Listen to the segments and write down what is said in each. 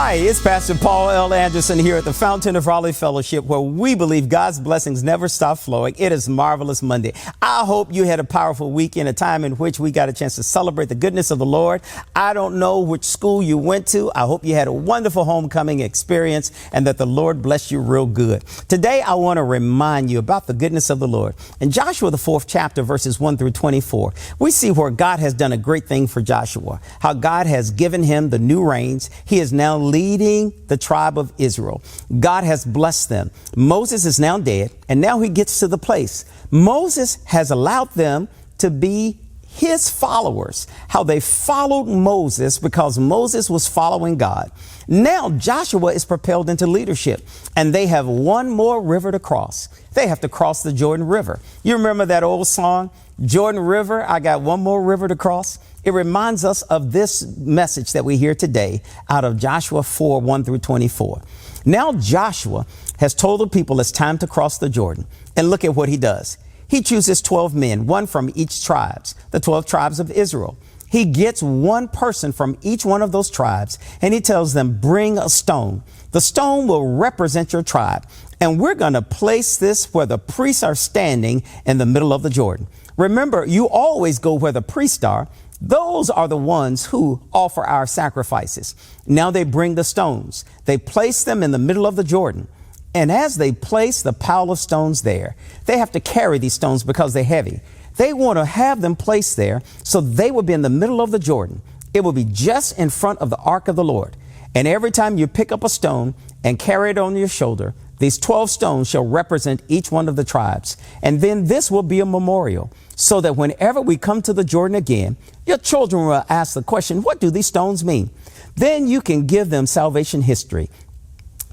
Hi, it's Pastor Paul L. Anderson here at the Fountain of Raleigh Fellowship, where we believe God's blessings never stop flowing. It is Marvelous Monday. I hope you had a powerful weekend, a time in which we got a chance to celebrate the goodness of the Lord. I don't know which school you went to. I hope you had a wonderful homecoming experience and that the Lord blessed you real good. Today, I want to remind you about the goodness of the Lord. In Joshua, the 4th chapter, verses 1 through 24, we see where God has done a great thing for Joshua, how God has given him the new reins. He is now leading the tribe of Israel. God has blessed them. Moses is now dead, and now he gets to the place. Moses has allowed them to be his followers, how they followed Moses because Moses was following God. Now Joshua is propelled into leadership, and they have one more river to cross. They have to cross the Jordan River. You remember that old song, Jordan River, I got one more river to cross? It reminds us of this message that we hear today out of Joshua 4, 1 through 24. Now Joshua has told the people it's time to cross the Jordan. And look at what he does. He chooses 12 men, one from each tribes, the 12 tribes of Israel. He gets one person from each one of those tribes, and he tells them, bring a stone. The stone will represent your tribe. And we're going to place this where the priests are standing in the middle of the Jordan. Remember, you always go where the priests are. Those are the ones who offer our sacrifices. Now they bring the stones. They place them in the middle of the Jordan. And as they place the pile of stones there, they have to carry these stones because they're heavy. They want to have them placed there so they will be in the middle of the Jordan. It will be just in front of the ark of the Lord. And every time you pick up a stone and carry it on your shoulder, these 12 stones shall represent each one of the tribes. And then this will be a memorial so that whenever we come to the Jordan again, your children will ask the question, what do these stones mean? Then you can give them salvation history.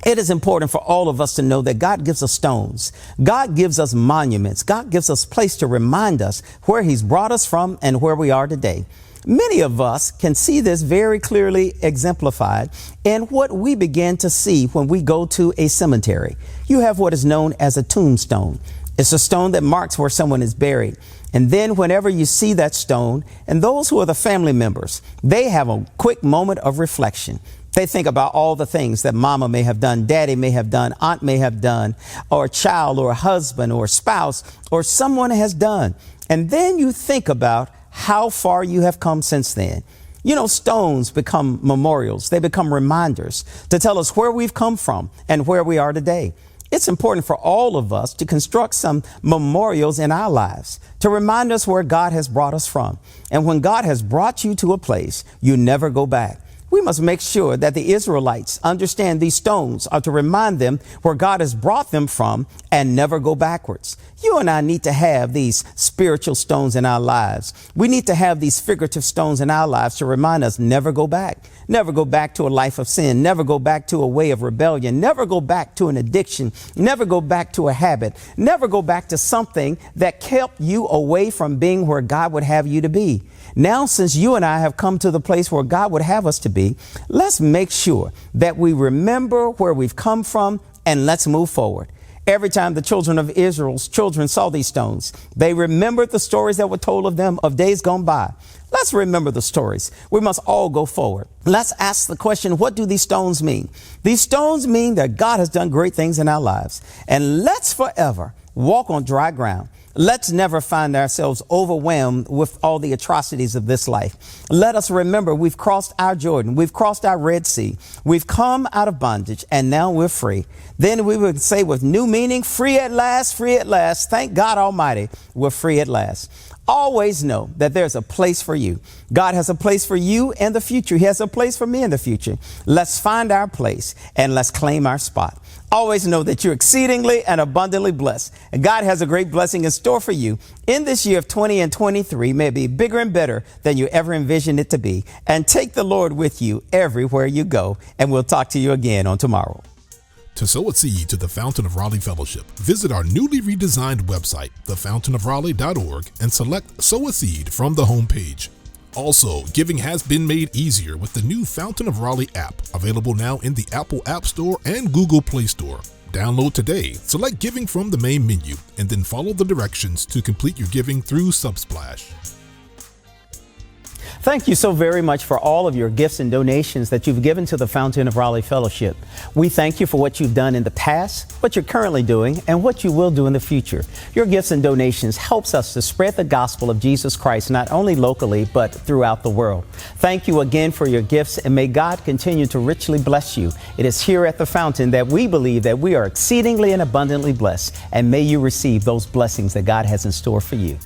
It is important for all of us to know that God gives us stones. God gives us monuments. God gives us place to remind us where he's brought us from and where we are today. Many of us can see this very clearly exemplified in what we begin to see when we go to a cemetery. You have what is known as a tombstone. It's a stone that marks where someone is buried. And then whenever you see that stone, and those who are the family members, they have a quick moment of reflection. They think about all the things that mama may have done, daddy may have done, aunt may have done, or a child or a husband or a spouse or someone has done. And then you think about how far you have come since then. You know, stones become memorials. They become reminders to tell us where we've come from and where we are today. It's important for all of us to construct some memorials in our lives to remind us where God has brought us from. And when God has brought you to a place, you never go back. We must make sure that the Israelites understand these stones are to remind them where God has brought them from and never go backwards. You and I need to have these spiritual stones in our lives. We need to have these figurative stones in our lives to remind us never go back. Never go back to a life of sin. Never go back to a way of rebellion. Never go back to an addiction. Never go back to a habit. Never go back to something that kept you away from being where God would have you to be. Now, since you and I have come to the place where God would have us to be, let's make sure that we remember where we've come from and let's move forward. Every time the children of Israel's children saw these stones, they remembered the stories that were told of them of days gone by. Let's remember the stories. We must all go forward. Let's ask the question, what do these stones mean? These stones mean that God has done great things in our lives. And let's forever walk on dry ground. Let's never find ourselves overwhelmed with all the atrocities of this life. Let us remember we've crossed our Jordan. We've crossed our Red Sea. We've come out of bondage and now we're free. Then we would say with new meaning, free at last, free at last. Thank God Almighty, we're free at last. Always know that there's a place for you. God has a place for you in the future. He has a place for me in the future. Let's find our place and let's claim our spot. Always know that you're exceedingly and abundantly blessed. And God has a great blessing in store for you in this year of 2023. May it be bigger and better than you ever envisioned it to be. And take the Lord with you everywhere you go. And we'll talk to you again on tomorrow. To sow a seed to the Fountain of Raleigh Fellowship, visit our newly redesigned website, thefountainofraleigh.org, and select Sow a Seed from the homepage. Also, giving has been made easier with the new Fountain of Raleigh app, available now in the Apple App Store and Google Play Store. Download today, select Giving from the main menu, and then follow the directions to complete your giving through Subsplash. Thank you so very much for all of your gifts and donations that you've given to the Fountain of Raleigh Fellowship. We thank you for what you've done in the past, what you're currently doing, and what you will do in the future. Your gifts and donations helps us to spread the gospel of Jesus Christ, not only locally, but throughout the world. Thank you again for your gifts, and may God continue to richly bless you. It is here at the Fountain that we believe that we are exceedingly and abundantly blessed, and may you receive those blessings that God has in store for you.